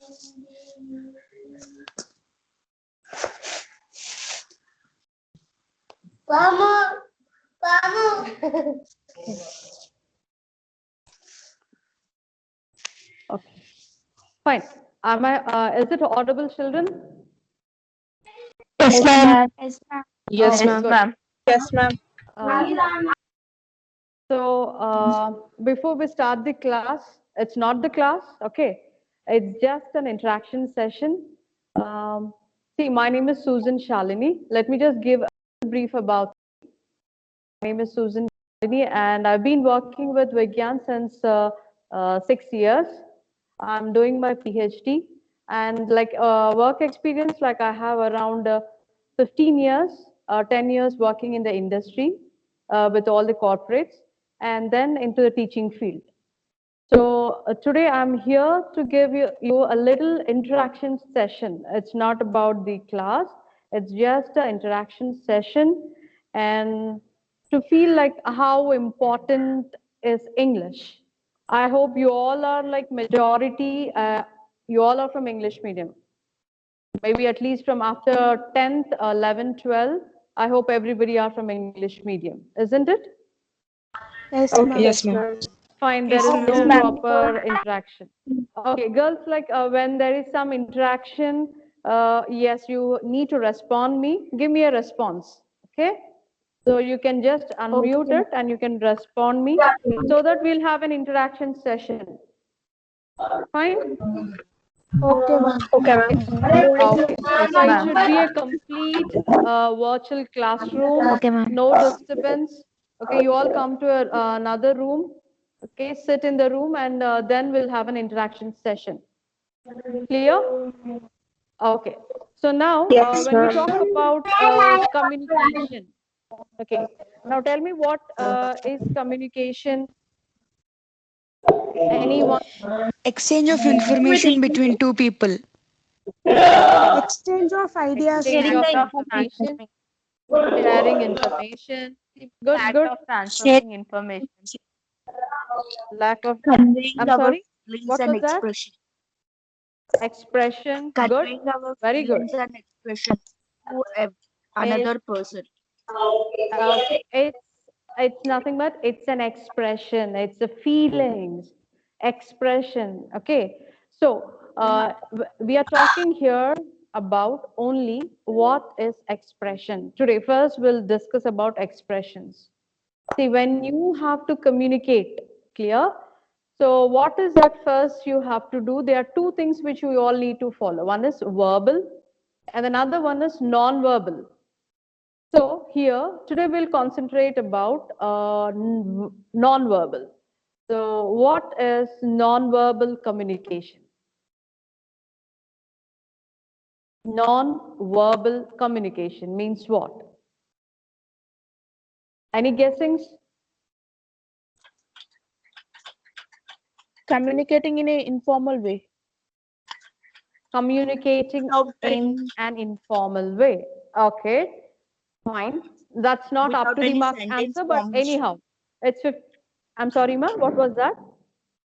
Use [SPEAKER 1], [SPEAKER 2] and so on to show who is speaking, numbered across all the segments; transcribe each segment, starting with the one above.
[SPEAKER 1] Okay, fine. Am I? Is it audible, children?
[SPEAKER 2] Yes, ma'am.
[SPEAKER 3] Yes, ma'am.
[SPEAKER 4] Yes,
[SPEAKER 1] Okay,
[SPEAKER 4] ma'am.
[SPEAKER 1] good.
[SPEAKER 4] Yes, ma'am.
[SPEAKER 1] Before we start the class, it's not the class, okay? It's just an interaction session. See, my name is Susan Shalini. Let me just give a brief about. My name is Susan Shalini, and I've been working with Vigyan since 6 years. I'm doing my PhD, and like work experience, like I have around 15 years, 10 years working in the industry with all the corporates, and then into the teaching field. So today I'm here to give you a little interaction session. It's not about the class, it's just an interaction session, and to feel like how important is English. I hope you all are like majority, you all are from English medium. Maybe at least from after 10th, 11th, 12th, I hope everybody are from English medium, isn't it?
[SPEAKER 3] Yes,
[SPEAKER 4] Okay.
[SPEAKER 3] ma'am.
[SPEAKER 4] Yes, ma'am.
[SPEAKER 1] Fine, there is no proper interaction. Okay, girls, like when there is some interaction, yes, you need to respond me. Give me a response, okay? So you can just unmute it and you can respond me so that we'll have an interaction session. Fine?
[SPEAKER 3] Okay, ma'am.
[SPEAKER 4] Okay, ma'am.
[SPEAKER 1] Okay. So it should be a complete virtual classroom,
[SPEAKER 3] Okay, ma'am.
[SPEAKER 1] no disturbance. Okay, you all come to another room. Okay, sit in the room and then we'll have an interaction session. Clear? Okay. So now,
[SPEAKER 4] Yes,
[SPEAKER 1] when we
[SPEAKER 4] ma'am.
[SPEAKER 1] talk about communication, okay. Now tell me what is communication? Anyone?
[SPEAKER 2] Exchange of information between two people.
[SPEAKER 3] Exchange of ideas.
[SPEAKER 1] Exchange
[SPEAKER 3] and
[SPEAKER 1] of
[SPEAKER 3] information.
[SPEAKER 1] information, sharing information. Good, good.
[SPEAKER 2] Transferring
[SPEAKER 3] information.
[SPEAKER 1] Lack of,
[SPEAKER 2] Conveying
[SPEAKER 1] I'm
[SPEAKER 2] our
[SPEAKER 1] sorry,
[SPEAKER 2] feelings
[SPEAKER 1] what
[SPEAKER 2] and
[SPEAKER 1] was that?
[SPEAKER 2] expression.
[SPEAKER 1] Expression, good,
[SPEAKER 2] Conveying our
[SPEAKER 1] very good.
[SPEAKER 2] feelings and expression to
[SPEAKER 1] It's,
[SPEAKER 2] another person.
[SPEAKER 1] okay, it's nothing but it's an expression, it's a feelings, expression, okay. So, we are talking here about only what is expression. Today, first we'll discuss about expressions. See, when you have to communicate, clear? So what is that first you have to do? There are two things which we all need to follow. One is verbal and another one is non-verbal. So here, today we'll concentrate about non-verbal. So what is non-verbal communication? Non-verbal communication means what? Any guessings?
[SPEAKER 3] Communicating in an informal way.
[SPEAKER 1] Communicating in an informal way. Okay, fine. That's not up
[SPEAKER 2] Without
[SPEAKER 1] to the
[SPEAKER 2] any
[SPEAKER 1] marks
[SPEAKER 2] sentence
[SPEAKER 1] answer, but
[SPEAKER 2] formation.
[SPEAKER 1] anyhow, it's 50. I'm sorry, ma'am. What was that?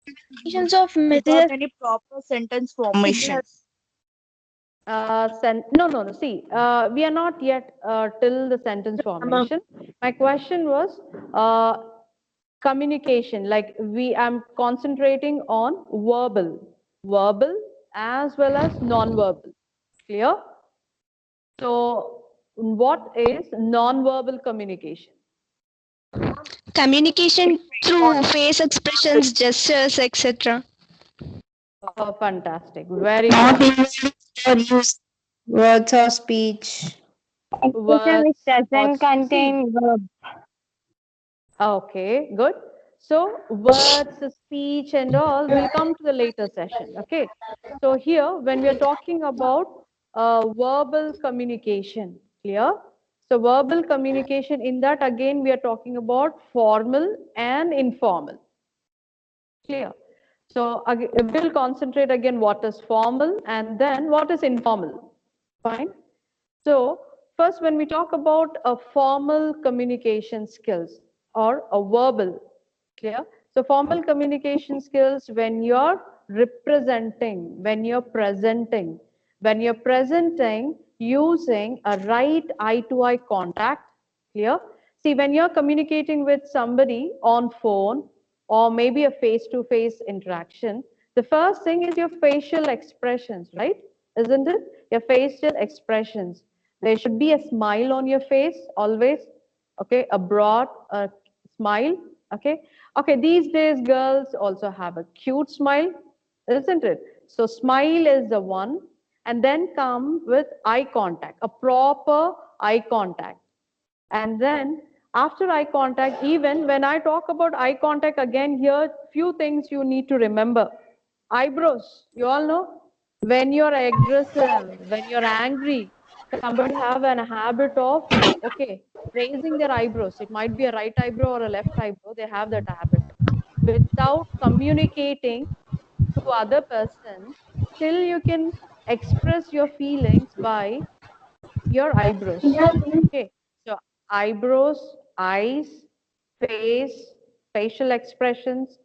[SPEAKER 3] Communications of
[SPEAKER 2] Without
[SPEAKER 3] messages.
[SPEAKER 2] any proper sentence formation.
[SPEAKER 1] No. See, we are not yet till the sentence formation. My question was communication. Like I'm concentrating on verbal as well as non-verbal. Clear? So, what is non-verbal communication?
[SPEAKER 5] Communication through face expressions, gestures, etc.
[SPEAKER 1] Oh, fantastic. Very
[SPEAKER 4] Not
[SPEAKER 1] good.
[SPEAKER 4] even or use words or speech.
[SPEAKER 1] Words
[SPEAKER 3] Which
[SPEAKER 1] or
[SPEAKER 3] doesn't contain verb.
[SPEAKER 1] okay, good. So, words, speech, and all will come to the later session. Okay. So, here, when we are talking about verbal communication, clear? So, verbal communication, in that again, we are talking about formal and informal. Clear? So, we'll concentrate again what is formal and then what is informal. Fine. So, first, when we talk about a formal communication skills or a verbal, clear? So, formal communication skills when you're representing, when you're presenting. When you're presenting using a right eye-to-eye contact, clear? See, when you're communicating with somebody on phone or maybe a face-to-face interaction, the first thing is your facial expressions, right? Isn't it? Your facial expressions. There should be a smile on your face always, okay? A broad smile, okay? Okay, these days girls also have a cute smile, isn't it? So smile is the one, and then come with eye contact, a proper eye contact. And then after eye contact, even when I talk about eye contact again here, few things you need to remember. Eyebrows, you all know, when you're aggressive, when you're angry, somebody have an habit of, okay, raising their eyebrows. It might be a right eyebrow or a left eyebrow. They have that habit. Without communicating to other person, still you can express your feelings by your eyebrows. Okay, so eyebrows, eyes, face, facial expressions.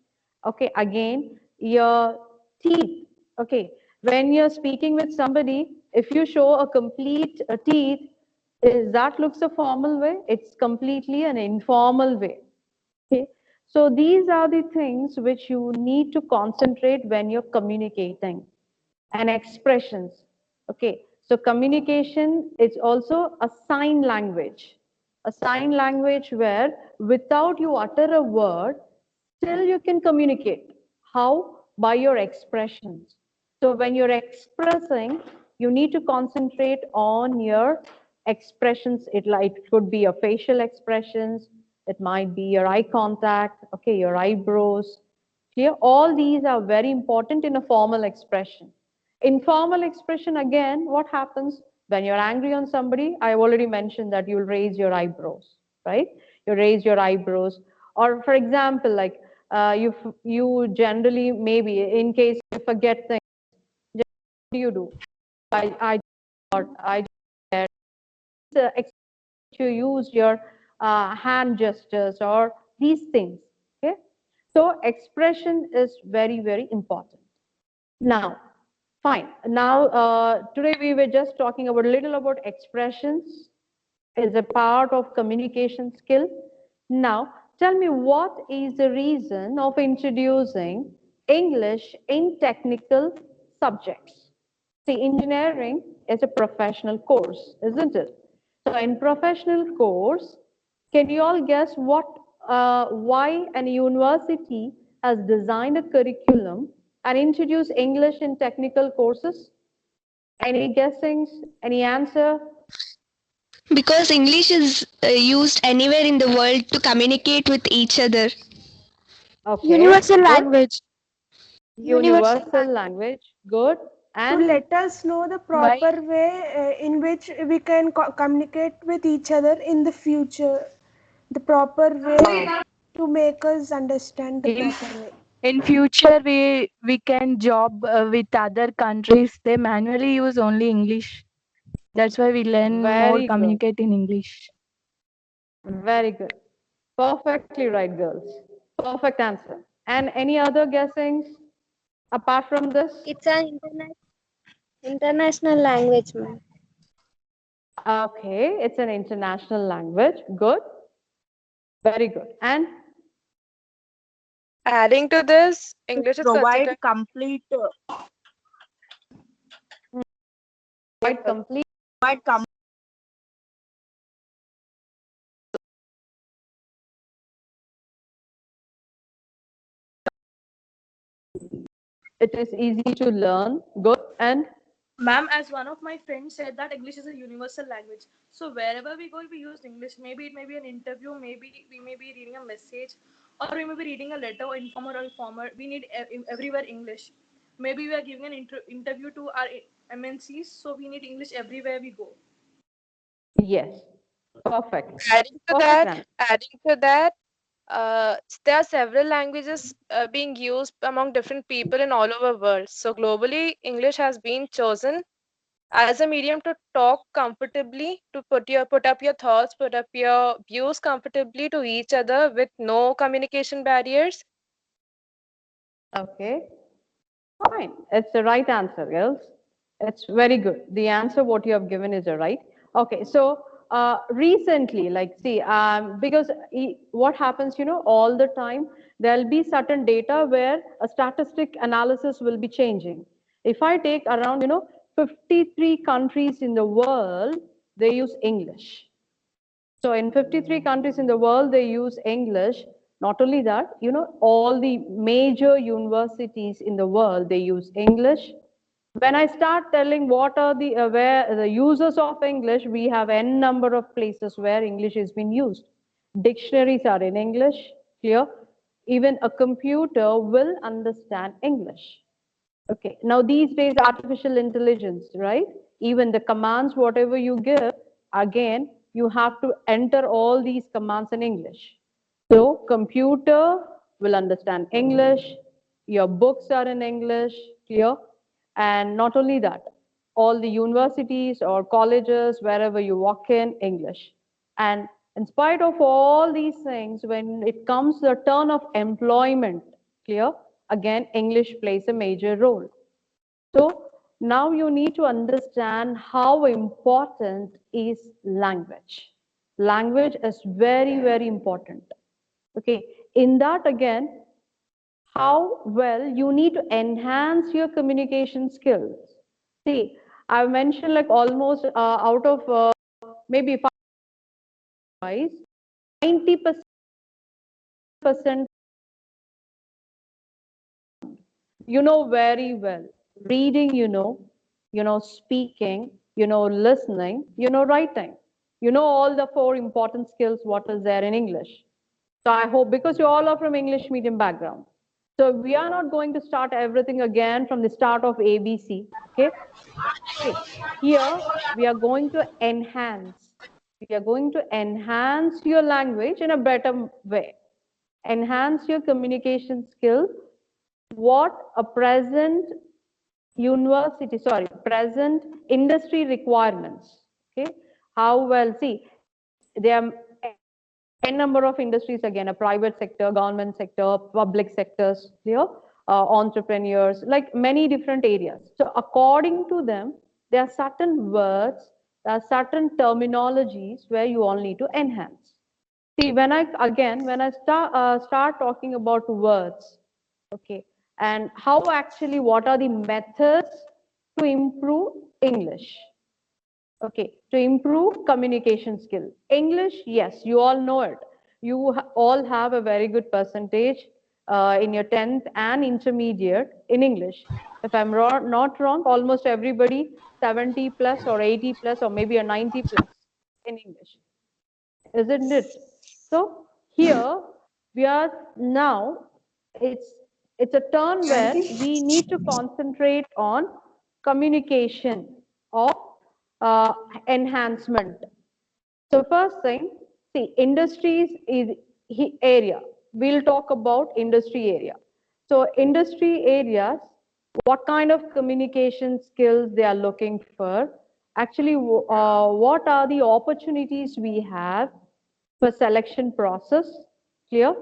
[SPEAKER 1] Okay, again, your teeth. Okay, when you're speaking with somebody, if you show a complete teeth, is that looks a formal way? It's completely an informal way. Okay, so these are the things which you need to concentrate when you're communicating and expressions. Okay, so communication is also a sign language. A sign language where without you utter a word, still you can communicate. How? By your expressions. So when you're expressing, you need to concentrate on your expressions. It could be your facial expressions, it might be your eye contact, okay, your eyebrows. Here, all these are very important in a formal expression. Informal expression, again, what happens when you're angry on somebody? I already mentioned that you'll raise your eyebrows, right? You raise your eyebrows. Or for example, like you generally, maybe in case you forget things, what do you do? I or I you use your hand gestures or these things. Okay, so expression is very, very important. Now, fine. Now, today we were just talking about a little about expressions is a part of communication skill. Now, tell me, what is the reason of introducing English in technical subjects? See, engineering is a professional course, isn't it? So in professional course, can you all guess why an university has designed a curriculum and introduced English in technical courses? Any guessings? Any answer?
[SPEAKER 5] Because English is used anywhere in the world to communicate with each other.
[SPEAKER 1] Okay.
[SPEAKER 3] Universal
[SPEAKER 1] good.
[SPEAKER 3] language.
[SPEAKER 1] Universal language. Good.
[SPEAKER 6] To
[SPEAKER 1] And
[SPEAKER 6] let us know the proper way in which we can communicate with each other in the future, the proper way to make us understand the
[SPEAKER 2] In,
[SPEAKER 6] proper way.
[SPEAKER 2] in future, we can job with other countries. They manually use only English. That's why we learn more
[SPEAKER 1] very good.
[SPEAKER 2] communicate in English.
[SPEAKER 1] Very good. Perfectly right, girls. Perfect answer. And any other guessings apart from this?
[SPEAKER 7] It's an international language, ma'am.
[SPEAKER 1] Okay, it's an international language. Good. Very good. And
[SPEAKER 8] Adding to this, English is
[SPEAKER 3] Provide
[SPEAKER 8] considered
[SPEAKER 3] complete.
[SPEAKER 1] quite complete.
[SPEAKER 3] Provide complete.
[SPEAKER 1] It is easy to learn. Good. And
[SPEAKER 9] Ma'am, as one of my friends said that English is a universal language. So wherever we go, we use English. Maybe it may be an interview, maybe we may be reading a message, or we may be reading a letter, informer or former. We need everywhere English. Maybe we are giving an interview to our MNCs, so we need English everywhere we go.
[SPEAKER 1] yes, perfect.
[SPEAKER 8] adding to
[SPEAKER 1] Perfect
[SPEAKER 8] that.
[SPEAKER 1] answer.
[SPEAKER 8] Adding to that, there are several languages being used among different people in all over the world. So globally, English has been chosen as a medium to talk comfortably, to put up your thoughts, put up your views comfortably to each other with no communication barriers.
[SPEAKER 1] Okay. Fine. It's the right answer, girls. It's very good. The answer what you have given is the right. Okay, so recently, like, see, because what happens, all the time, there'll be certain data where a statistic analysis will be changing. If I take around, 53 countries in the world, they use English. So in 53 countries in the world, they use English. Not only that, all the major universities in the world, they use English. When I start telling what are the where the users of English, we have n number of places where English is being used. Dictionaries are in English, clear? Even a computer will understand English. Okay, now these days, artificial intelligence, right? Even the commands, whatever you give, again, you have to enter all these commands in English. So, computer will understand English, your books are in English, clear? And not only that, all the universities or colleges, wherever you walk in, English. And in spite of all these things, when it comes to the turn of employment, clear? Again, English plays a major role. So now you need to understand how important is language. Language is very, very important. Okay, in that again, how well you need to enhance your communication skills. See, I've mentioned like almost out of maybe 5, 90% you know very well. Reading, speaking, listening, writing. You know all the 4 important skills what is there in English. So I hope because you all are from English medium background. So we are not going to start everything again from the start of ABC. Okay. Okay. Here we are going to enhance. We are going to enhance your language in a better way. Enhance your communication skills. What a present present industry requirements. Okay. How well, see, there are n number of industries again, a private sector, government sector, public sectors, entrepreneurs, like many different areas. So according to them, there are certain words, there are certain terminologies where you all need to enhance. See, when I start talking about words, okay, and how actually what are the methods to improve English? Okay, to improve communication skill. English, yes, you all know it. You all have a very good percentage in your 10th and intermediate in English. If I'm not wrong, almost everybody 70 plus or 80 plus or maybe a 90 plus in English, isn't it? So here we are now, it's a turn where we need to concentrate on communication of enhancement. So first thing, see, industries is area. We'll talk about industry area. So industry areas, what kind of communication skills they are looking for? Actually, what are the opportunities we have for selection process? Clear?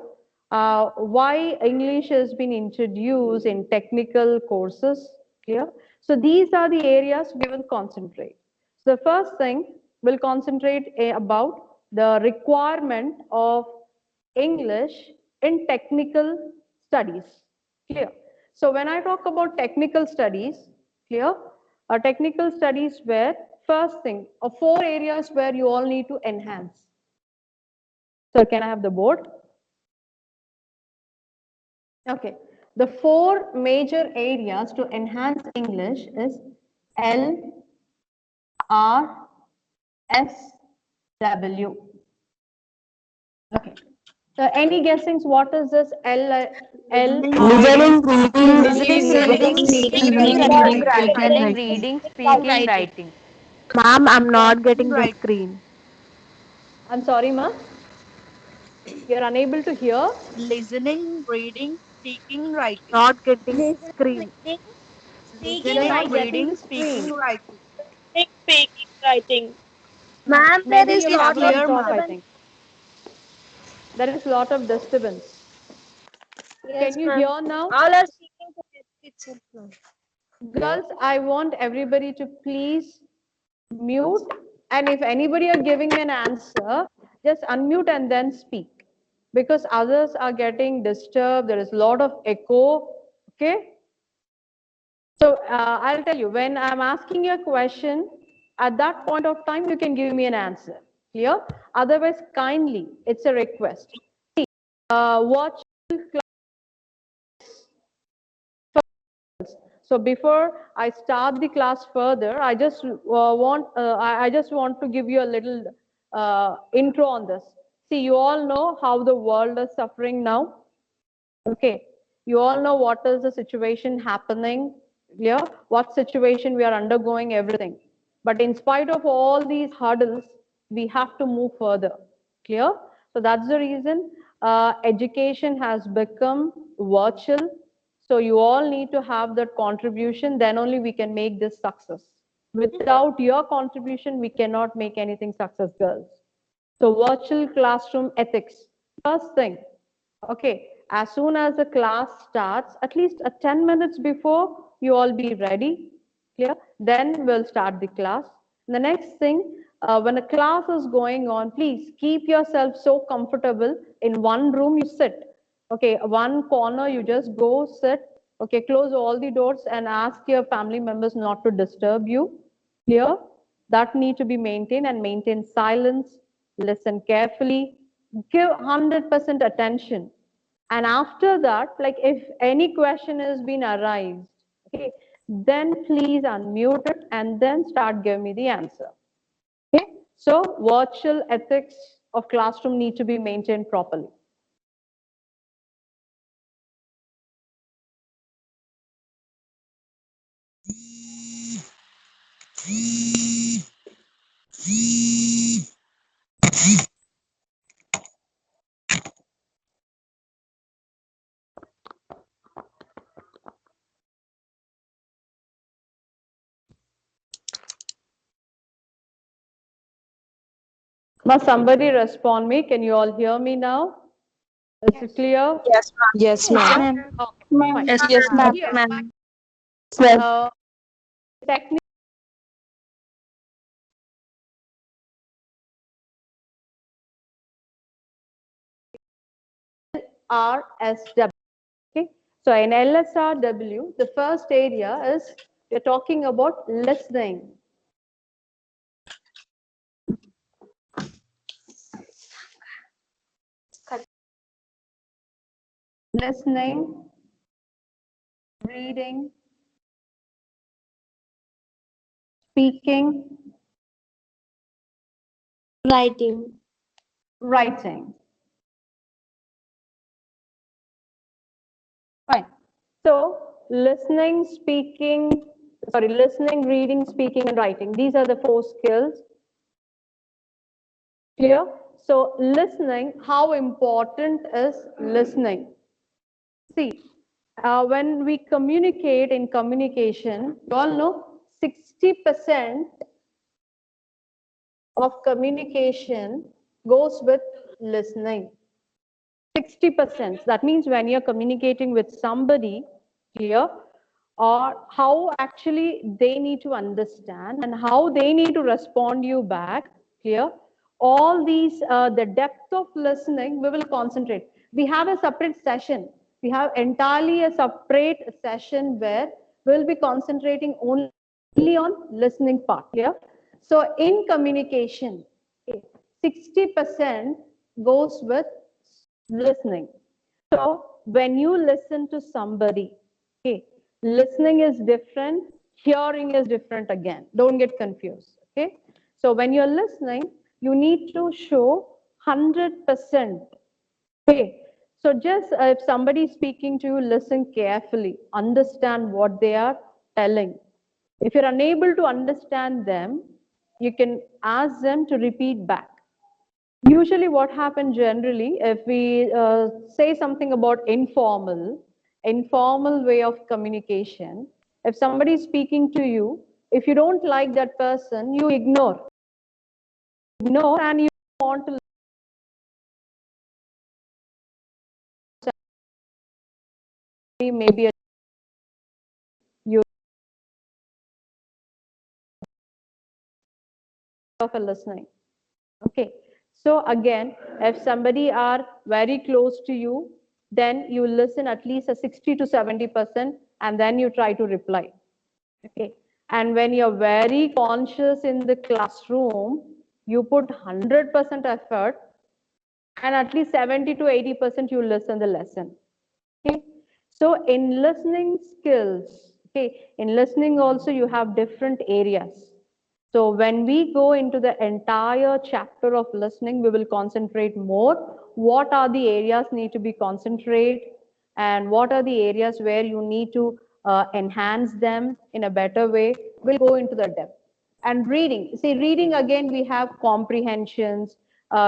[SPEAKER 1] Why English has been introduced in technical courses? Clear? So these are the areas we will concentrate. So the first thing we'll concentrate about the requirement of English in technical studies. Clear? So when I talk about technical studies, clear? Technical studies where first thing, 4 areas where you all need to enhance. So can I have the board? Okay. The 4 major areas to enhance English is L, R, S, W. Okay. So any guessings? What is this L?
[SPEAKER 4] Listening, reading,
[SPEAKER 1] Listening, reading, speaking, writing.
[SPEAKER 2] Ma'am, I'm not getting the screen.
[SPEAKER 1] I'm sorry, ma. You're unable to hear.
[SPEAKER 9] Listening, reading, speaking, writing.
[SPEAKER 2] Not getting
[SPEAKER 7] Listening,
[SPEAKER 2] screen.
[SPEAKER 7] reading, speaking,
[SPEAKER 1] You're not
[SPEAKER 7] writing.
[SPEAKER 1] getting the screen.
[SPEAKER 9] Writing.
[SPEAKER 3] Speaking, writing.
[SPEAKER 7] Ma'am, there
[SPEAKER 1] Maybe
[SPEAKER 7] is
[SPEAKER 1] your
[SPEAKER 7] lot
[SPEAKER 1] network
[SPEAKER 7] of
[SPEAKER 1] is off, I
[SPEAKER 7] disturbance.
[SPEAKER 1] think. There is a lot of disturbance.
[SPEAKER 7] Yes,
[SPEAKER 1] Can you
[SPEAKER 7] ma'am.
[SPEAKER 1] hear now?
[SPEAKER 7] All are speaking together. It's
[SPEAKER 1] Girls, I want everybody to please mute. And if anybody are giving me an answer, just unmute and then speak. Because others are getting disturbed. There is a lot of echo. Okay? So I'll tell you, when I'm asking you a question, at that point of time, you can give me an answer. Clear? Otherwise, kindly, it's a request. See, watch. So before I start the class further, I just want to give you a little intro on this. See, you all know how the world is suffering now. Okay, you all know what is the situation happening. Yeah, what situation we are undergoing, everything. But in spite of all these hurdles, we have to move further. Clear? So that's the reason education has become virtual. So you all need to have that contribution, then only we can make this success. Without your contribution, we cannot make anything success, girls. So virtual classroom ethics. First thing, okay, as soon as the class starts, at least 10 minutes before, you all be ready. Clear? Then we'll start the class. The next thing, when a class is going on, please keep yourself so comfortable. In one room, you sit. Okay, one corner, you just go sit. Okay, close all the doors and ask your family members not to disturb you. Clear? That need to be maintained, and maintain silence, listen carefully, give 100% attention. And after that, like if any question has been arised, okay, then please unmute it and then start giving me the answer. Okay, so virtual ethics of classroom need to be maintained properly. Must somebody respond me? Can you all hear me now? Is it clear?
[SPEAKER 3] Yes, ma'am.
[SPEAKER 4] Yes, ma'am.
[SPEAKER 1] Okay, fine.
[SPEAKER 2] Yes, ma'am.
[SPEAKER 1] Uh, technically, LSRW. Okay, so in LSRW, the first area is we're talking about listening. Listening, reading, speaking,
[SPEAKER 4] Writing.
[SPEAKER 1] writing. Fine. So listening, reading, speaking, and writing. These are the 4 skills. Clear? So listening, how important is listening? See, when we communicate in communication, you all know 60% of communication goes with listening. 60%. That means when you're communicating with somebody, clear, or how actually they need to understand and how they need to respond you back, clear. All these, the depth of listening, we will concentrate. We have a separate session. We have entirely a separate session where we'll be concentrating only on listening part, clear. So in communication, 60% goes with listening. So when you listen to somebody, okay, listening is different, hearing is different again. Don't get confused. Okay. So when you're listening, you need to show 100%. Okay. So just if somebody is speaking to you, listen carefully, understand what they are telling. If you're unable to understand them, you can ask them to repeat back. Usually what happens generally, if we say something about informal way of communication, if somebody is speaking to you, if you don't like that person, you ignore and you want to maybe of a listening. Okay. So again, if somebody are very close to you, then you listen at least a 60 to 70%, and then you try to reply. Okay. And when you're very conscious in the classroom, you put 100% effort, and at least 70 to 80% you listen the lesson. Okay. So in listening skills, okay, in listening also you have different areas. So when we go into the entire chapter of listening, we will concentrate more. What are the areas need to be concentrated, and what are the areas where you need to enhance them in a better way? We'll go into the depth. And reading, see, reading again, we have comprehensions,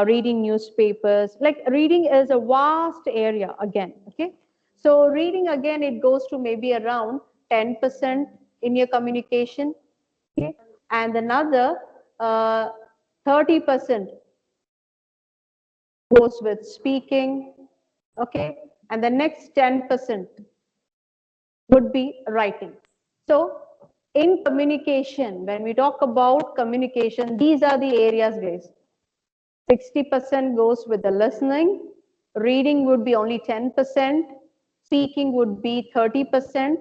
[SPEAKER 1] reading newspapers. Like reading is a vast area again. Okay, so reading again, it goes to maybe around 10% in your communication. Okay, and another 30% goes with speaking. Okay, and the next 10% would be writing. So in communication, when we talk about communication, these are the areas, guys. 60% goes with the listening, reading would be only 10%, speaking would be 30%,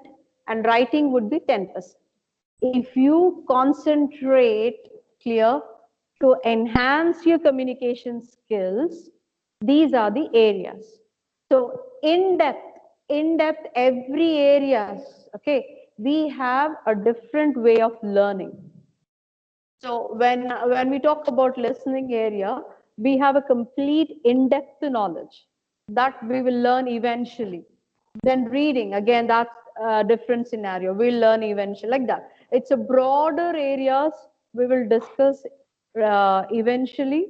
[SPEAKER 1] and writing would be 10%. If you concentrate clear to enhance your communication skills, these are the areas. So in depth, every areas, okay, we have a different way of learning. So when we talk about listening area, we have a complete in-depth knowledge that we will learn eventually. Then reading, again, that's a different scenario. We'll learn eventually like that. It's a broader areas we will discuss eventually,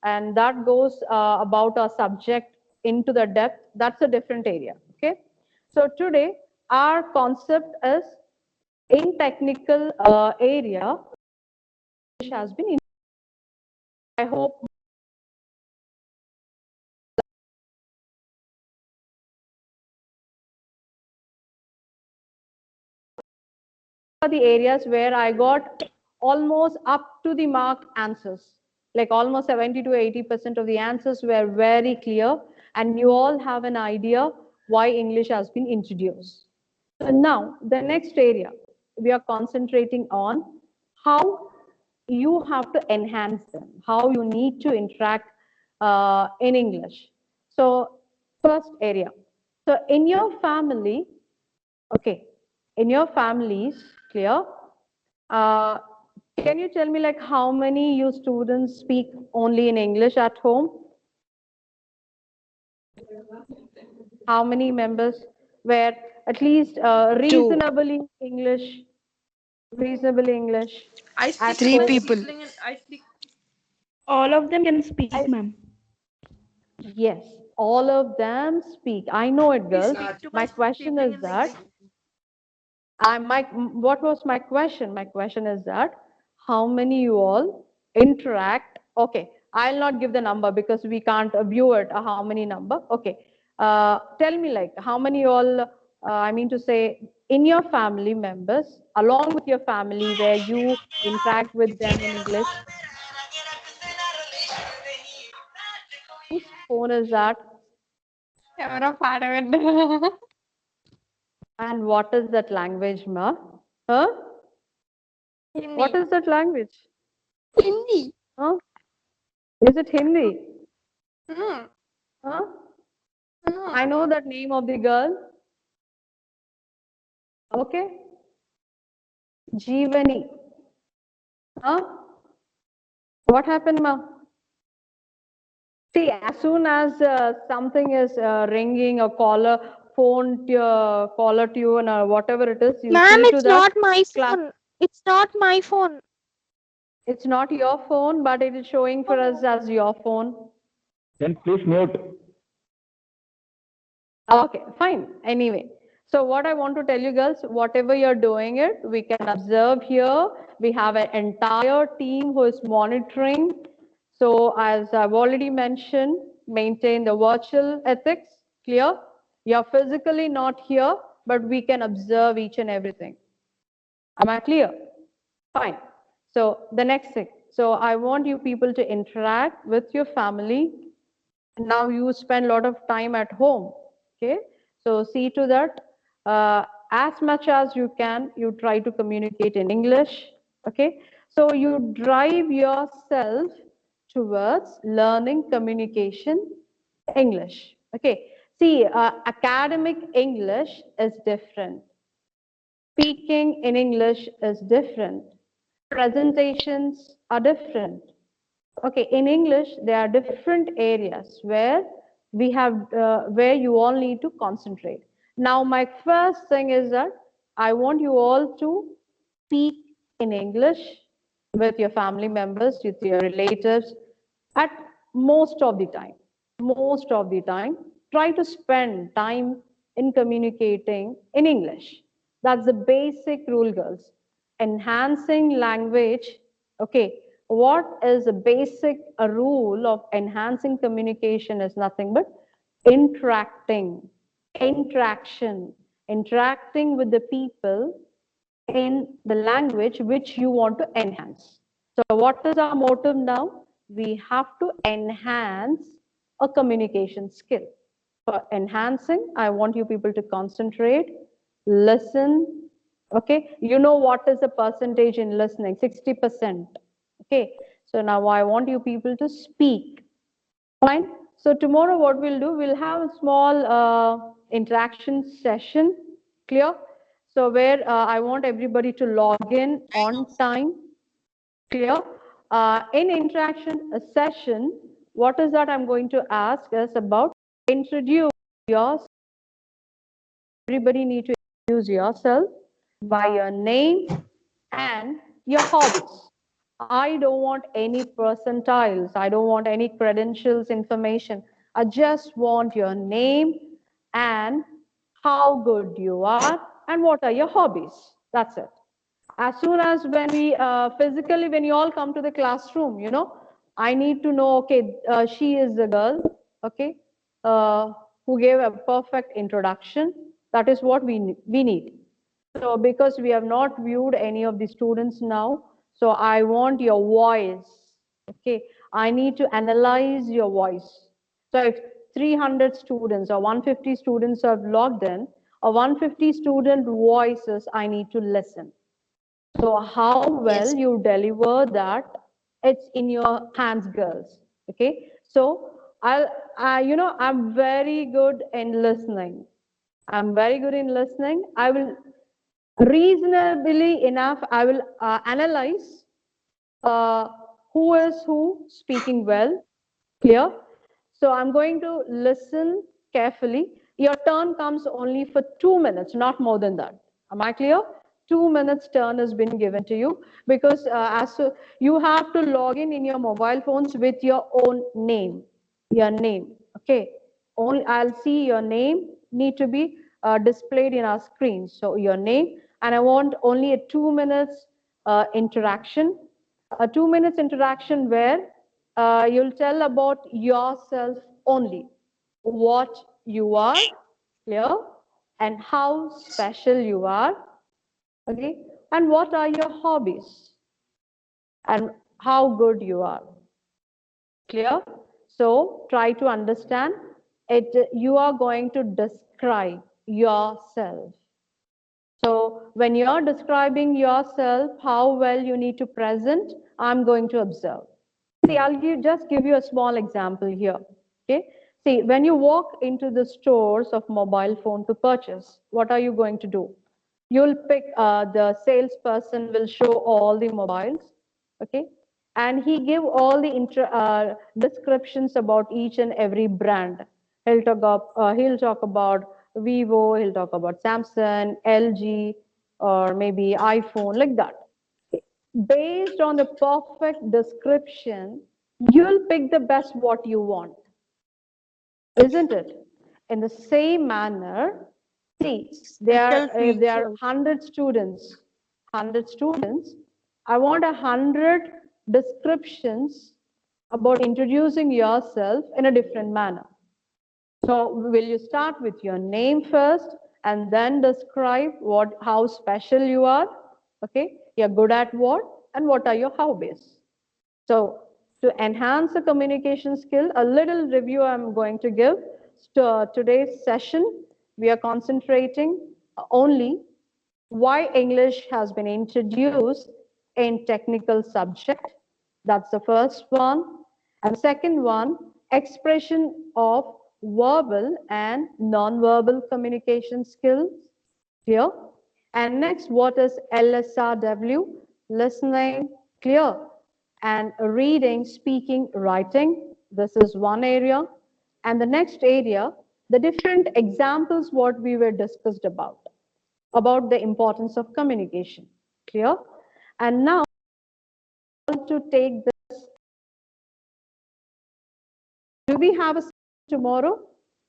[SPEAKER 1] and that goes about our subject into the depth. That's a different area. Okay. So today our concept is in technical area has been. I hope are the areas where I got almost up to the mark answers. Like almost 70 to 80% of the answers were very clear, and you all have an idea why English has been introduced. So now the next area we are concentrating on how you have to enhance them, how you need to interact in English. So first area. So in your family, okay, in your families, clear? Uh, can you tell me like how many you students speak only in English at home? How many members were at least reasonably English, reasonably English
[SPEAKER 9] I
[SPEAKER 1] at
[SPEAKER 9] speak
[SPEAKER 4] Three
[SPEAKER 9] with my
[SPEAKER 1] home?
[SPEAKER 4] people.
[SPEAKER 9] sibling and I speak.
[SPEAKER 7] All of them can speak, ma'am.
[SPEAKER 1] Yes, all of them speak. I know it,
[SPEAKER 9] I
[SPEAKER 1] girls.
[SPEAKER 9] speak to
[SPEAKER 1] My
[SPEAKER 9] my
[SPEAKER 1] question
[SPEAKER 9] sibling
[SPEAKER 1] is
[SPEAKER 9] in
[SPEAKER 1] that
[SPEAKER 9] English.
[SPEAKER 1] what was my question? My question is that how many you all interact? Okay, I'll not give the number because we can't view it. How many number? Okay, tell me like how many you all. I mean to say in your family members, along with your family, where you interact with them in English. Whose phone is that? And what is that language, ma? Huh? What is that language?
[SPEAKER 5] Hindi.
[SPEAKER 1] Huh? Is it Hindi?
[SPEAKER 5] No,
[SPEAKER 1] Huh?
[SPEAKER 5] no.
[SPEAKER 1] I know that name of the girl. Okay. Jeevani. Huh? What happened, ma? See, as soon as something is ringing, a caller tune, or whatever it is, you
[SPEAKER 7] Ma'am,
[SPEAKER 1] see to
[SPEAKER 7] it's
[SPEAKER 1] that
[SPEAKER 7] not my
[SPEAKER 1] class.
[SPEAKER 7] phone. It's not my phone.
[SPEAKER 1] It's not your phone, but it is showing for us as your phone.
[SPEAKER 10] Then please note.
[SPEAKER 1] Okay, fine. Anyway, so what I want to tell you girls, whatever you're doing it, we can observe here. We have an entire team who is monitoring. So as I've already mentioned, maintain the virtual ethics, clear? You're physically not here, but we can observe each and everything. Am I clear? Fine. So the next thing, So I want you people to interact with your family. Now you spend a lot of time at home. Okay. So see to that. As much as you can, you try to communicate in English. Okay. So you drive yourself towards learning communication English. Okay. See, academic English is different. Speaking in English is different. Presentations are different. Okay, in English, there are different areas where where you all need to concentrate. Now, my first thing is that I want you all to speak in English with your family members, with your relatives, at most of the time. Most of the time, try to spend time in communicating in English. That's the basic rule, girls. Enhancing language, okay, what is a basic rule of enhancing communication is nothing but interacting, interacting with the people in the language which you want to enhance. So what is our motive now? We have to enhance a communication skill. For enhancing, I want you people to concentrate, listen. Okay, you know what is the percentage in listening? 60%. Okay, so now I want you people to speak. Fine. So tomorrow what we'll do, we'll have a small interaction session. Clear? So where I want everybody to log in on time. Clear? In interaction session, what is that I'm going to ask is about introduce yourself. Everybody need to introduce yourself by your name and your hobbies. I don't want any percentiles. I don't want any credentials information. I just want your name and how good you are and what are your hobbies. That's it. As soon as when we physically, when you all come to the classroom, you know, I need to know, okay, she is a girl, okay, who gave a perfect introduction. That is what we need. So because we have not viewed any of the students now, so I want your voice. Okay, I need to analyze your voice. So if 300 students or 150 students have logged in, or 150 student voices, I need to listen. So how well you deliver that, it's in your hands, girls. Okay, so I'm very good in listening. I'm very good in listening. I will reasonably enough, I will analyze uh, who is who speaking well. Clear? So I'm going to listen carefully. Your turn comes only for 2 minutes, not more than that. Am I clear? 2 minutes turn has been given to you because you have to log in your mobile phones with your own name. Your name. Okay. Only I'll see your name need to be displayed in our screen. So your name, and I want only a 2 minutes interaction. A 2 minutes interaction where you'll tell about yourself only, what you are, clear, and how special you are, okay, and what are your hobbies, and how good you are, clear. So try to understand it. You are going to describe yourself. So when you're describing yourself, how well you need to present, I'm going to observe. See, just give you a small example here. Okay. See, when you walk into the stores of mobile phone to purchase, what are you going to do? You'll pick, the salesperson will show all the mobiles. Okay. And he give all the descriptions about each and every brand. He'll talk about Vivo, he'll talk about Samsung, LG, or maybe iPhone, like that. Based on the perfect description, you'll pick the best what you want, isn't it? In the same manner, see, there are 100 students. 100 students. I want 100 descriptions about introducing yourself in a different manner. So will you start with your name first and then describe how special you are? Okay, you're good at what and what are your hobbies? So to enhance the communication skill, a little review I'm going to give. Today's session, we are concentrating only why English has been introduced in technical subject. That's the first one. And second one, expression of verbal and non-verbal communication skills. Clear? And next, what is LSRW? Listening, clear, and reading, speaking, writing. This is one area. And the next area, the different examples what we were discussed about the importance of communication. Clear? And now to take this, do we have a session tomorrow?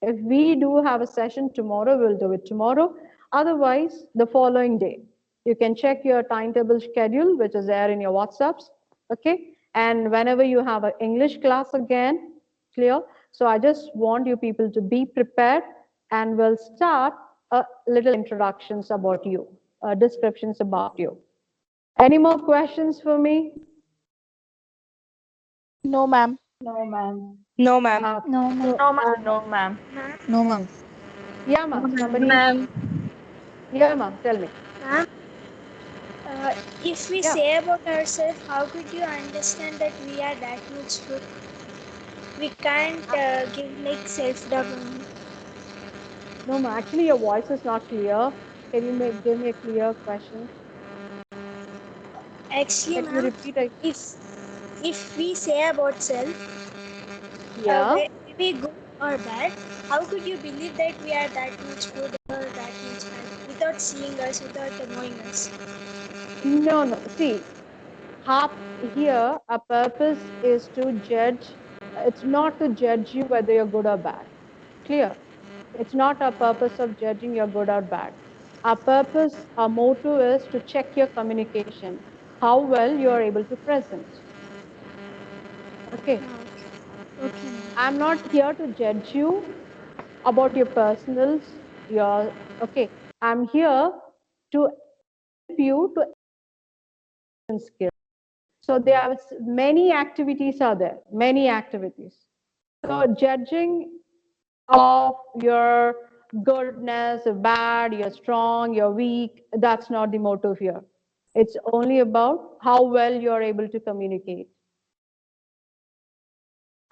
[SPEAKER 1] If we do have a session tomorrow, we'll do it tomorrow. Otherwise, the following day. You can check your timetable schedule, which is there in your WhatsApps. Okay? And whenever you have an English class again, clear? So I just want you people to be prepared, and we'll start a little introductions about you, descriptions about you. Any more questions for me?
[SPEAKER 7] No, ma'am.
[SPEAKER 3] No, ma'am.
[SPEAKER 7] No, ma'am.
[SPEAKER 2] No, ma'am.
[SPEAKER 8] No, ma'am. No, ma'am.
[SPEAKER 4] No, ma'am.
[SPEAKER 1] Yeah, ma'am. Somebody.
[SPEAKER 3] Ma'am.
[SPEAKER 1] Yeah, ma'am. Tell me.
[SPEAKER 11] Ma'am, if we
[SPEAKER 1] Yeah.
[SPEAKER 11] say about ourselves, how could you understand that we are that much good? We can't give like self-development.
[SPEAKER 1] No, ma'am. Actually, your voice is not clear. Can you give me a clear question?
[SPEAKER 11] Actually,
[SPEAKER 1] Let me
[SPEAKER 11] ma'am,
[SPEAKER 1] repeat it.
[SPEAKER 11] if we say about self,
[SPEAKER 1] Yeah.
[SPEAKER 11] maybe good or bad, how could you believe that we are that much good or that much bad without seeing us, without knowing us?
[SPEAKER 1] No, no. See, here a purpose is to judge. It's not to judge you whether you're good or bad. Clear? It's not a purpose of judging you're good or bad. Our purpose, our motto is to check your communication, how well you are able to present. Okay.
[SPEAKER 11] Okay.
[SPEAKER 1] I'm not here to judge you about your personals, your okay. I'm here to help you to skill. So there are many activities are there, many activities. So judging of your goodness, bad, you're strong, you're weak, that's not the motive here. It's only about how well you're able to communicate.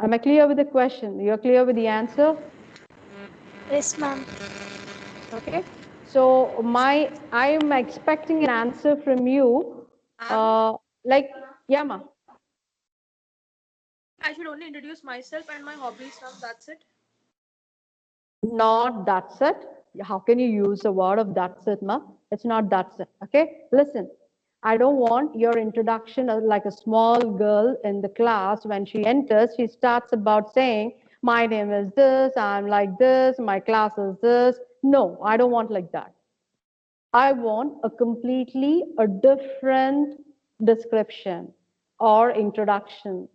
[SPEAKER 1] Am I clear with the question? You're clear with the answer?
[SPEAKER 11] Yes, ma'am.
[SPEAKER 1] Okay. So I am expecting an answer from you. Like, yeah, ma.
[SPEAKER 9] I should only introduce myself and my hobbies, ma'am. That's it.
[SPEAKER 1] Not that's it. How can you use the word of that's it, ma? It's not that's it. Okay. Listen, I don't want your introduction like a small girl in the class. When she enters, she starts about saying, my name is this, I'm like this, my class is this. No, I don't want like that. I want a completely a different description or introduction.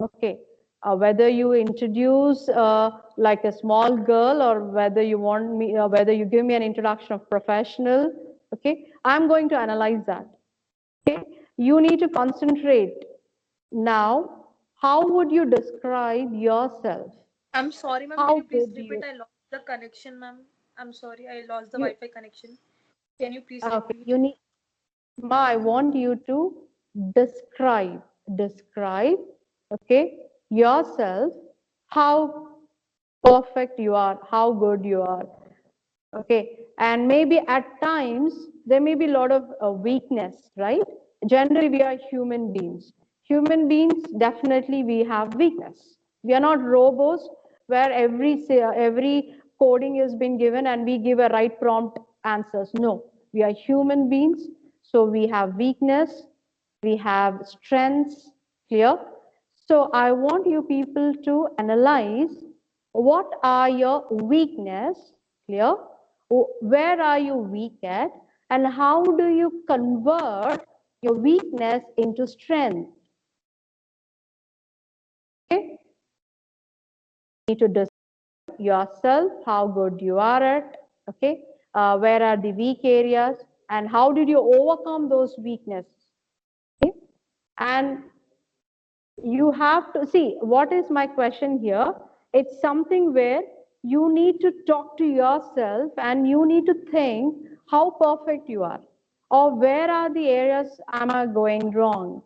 [SPEAKER 1] Okay. Whether you introduce like a small girl, or whether you want me, whether you give me an introduction of professional, okay, I'm going to analyze that. Okay. You need to concentrate. Now, how would you describe yourself?
[SPEAKER 9] I'm sorry, ma'am. Can
[SPEAKER 1] How
[SPEAKER 9] you please
[SPEAKER 1] good
[SPEAKER 9] repeat?
[SPEAKER 1] you,
[SPEAKER 9] I lost the connection, ma'am. I'm sorry. I lost the
[SPEAKER 1] you
[SPEAKER 9] Wi-Fi connection. Can you please
[SPEAKER 1] okay,
[SPEAKER 9] repeat?
[SPEAKER 1] you need, Ma, I want you to describe, okay, yourself, how perfect you are, how good you are, okay, and maybe at times there may be a lot of weakness, right? Generally, we are human beings. Human beings, definitely, we have weakness. We are not robots where every coding is being given and we give a right prompt answers. No, we are human beings, so we have weakness, we have strengths. Clear? So I want you people to analyze what are your weakness, clear? Where are you weak at, and how do you convert your weakness into strength? Okay? You need to describe yourself, how good you are at, okay? Where are the weak areas, and how did you overcome those weaknesses? Okay? And You have to see what is my question here. It's something where you need to talk to yourself and you need to think how perfect you are, or where are the areas am I going wrong.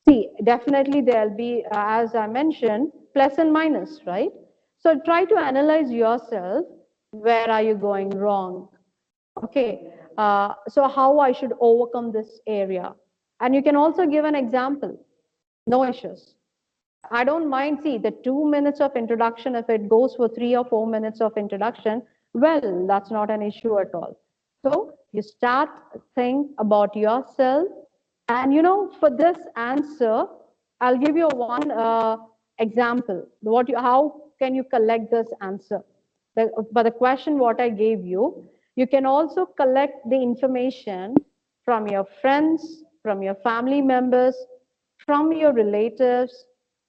[SPEAKER 1] See, definitely there'll be, as I mentioned, plus and minus, right? So try to analyze yourself. Where are you going wrong? Okay, so how I should overcome this area. And you can also give an example. No issues. I don't mind, see, the 2 minutes of introduction, if it goes for 3 or 4 minutes of introduction, well, that's not an issue at all. So you start think about yourself. And for this answer, I'll give you one example. How can you collect this answer? But the question what I gave you, you can also collect the information from your friends, from your family members, from your relatives.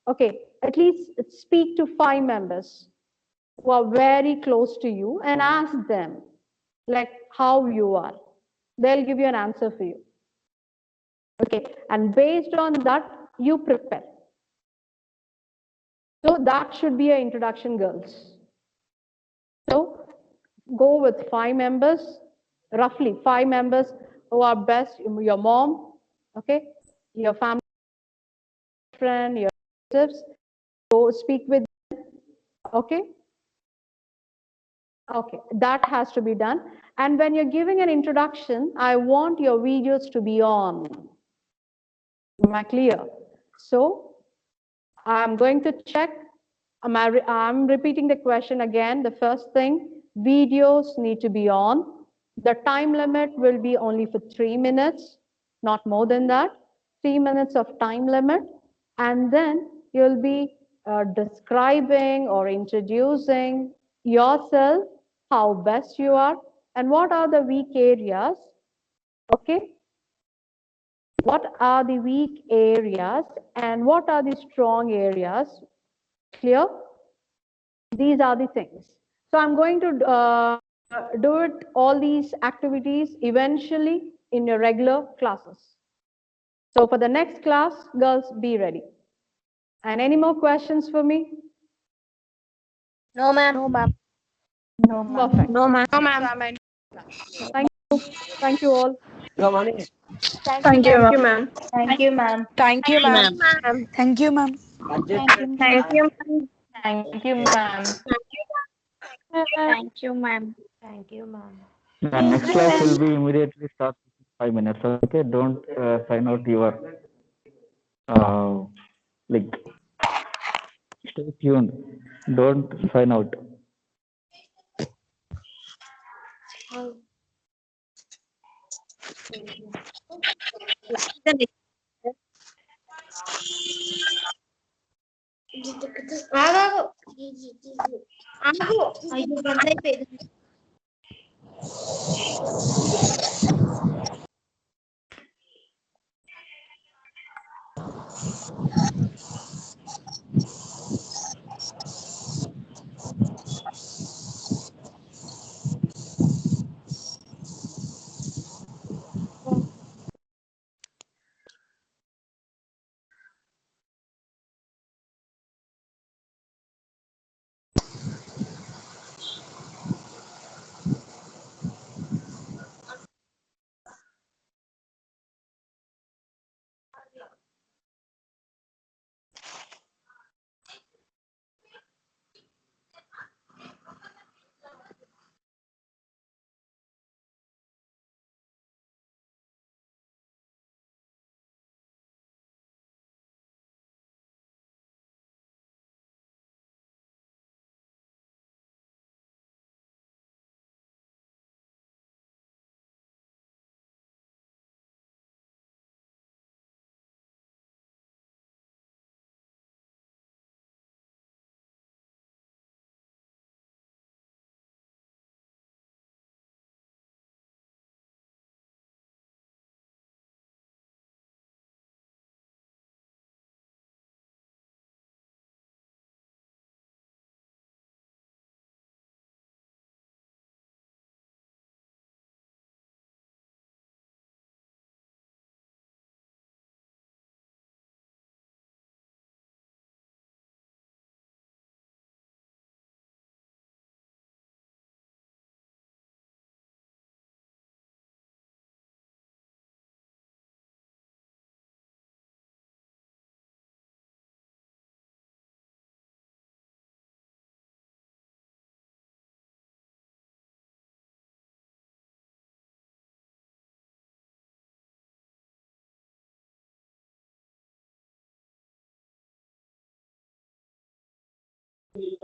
[SPEAKER 1] Okay, at least speak to 5 members who are very close to you and ask them like how you are. They'll give you an answer for you. Okay, and based on that, you prepare. So that should be an introduction, girls. So go with 5 members, roughly 5 members who are best, your mom, okay, your family friend, your relatives. Go speak with them, okay? Okay, that has to be done. And when you're giving an introduction, I want your videos to be on. Am I clear? So I'm going to check. I'm repeating the question again. The first thing, videos need to be on. The time limit will be only for 3 minutes, not more than that. 3 minutes of time limit. And then you'll be describing or introducing yourself, how best you are, and what are the weak areas. Okay? What are the weak areas and what are the strong areas? Clear? These are the things. So I'm going to do it, all these activities eventually in your regular classes. So for the next class, girls, be ready. And any more questions for me?
[SPEAKER 11] No, ma'am.
[SPEAKER 7] No, ma'am.
[SPEAKER 1] Perfect.
[SPEAKER 4] No, ma'am.
[SPEAKER 1] Thank you. Thank you all.
[SPEAKER 4] Thank you, ma'am.
[SPEAKER 7] Thank you, ma'am.
[SPEAKER 2] Thank you, ma'am.
[SPEAKER 7] Thank you, ma'am. Thank you, ma'am.
[SPEAKER 4] Thank you, ma'am.
[SPEAKER 2] Thank you, ma'am.
[SPEAKER 11] Thank you, ma'am.
[SPEAKER 10] Next class will be immediately start in 5 minutes. Okay, don't sign out your like stay tuned. Don't sign out.
[SPEAKER 11] ఆగు. అయ్యో బంద్ అయిపోయింది.
[SPEAKER 4] Hmm.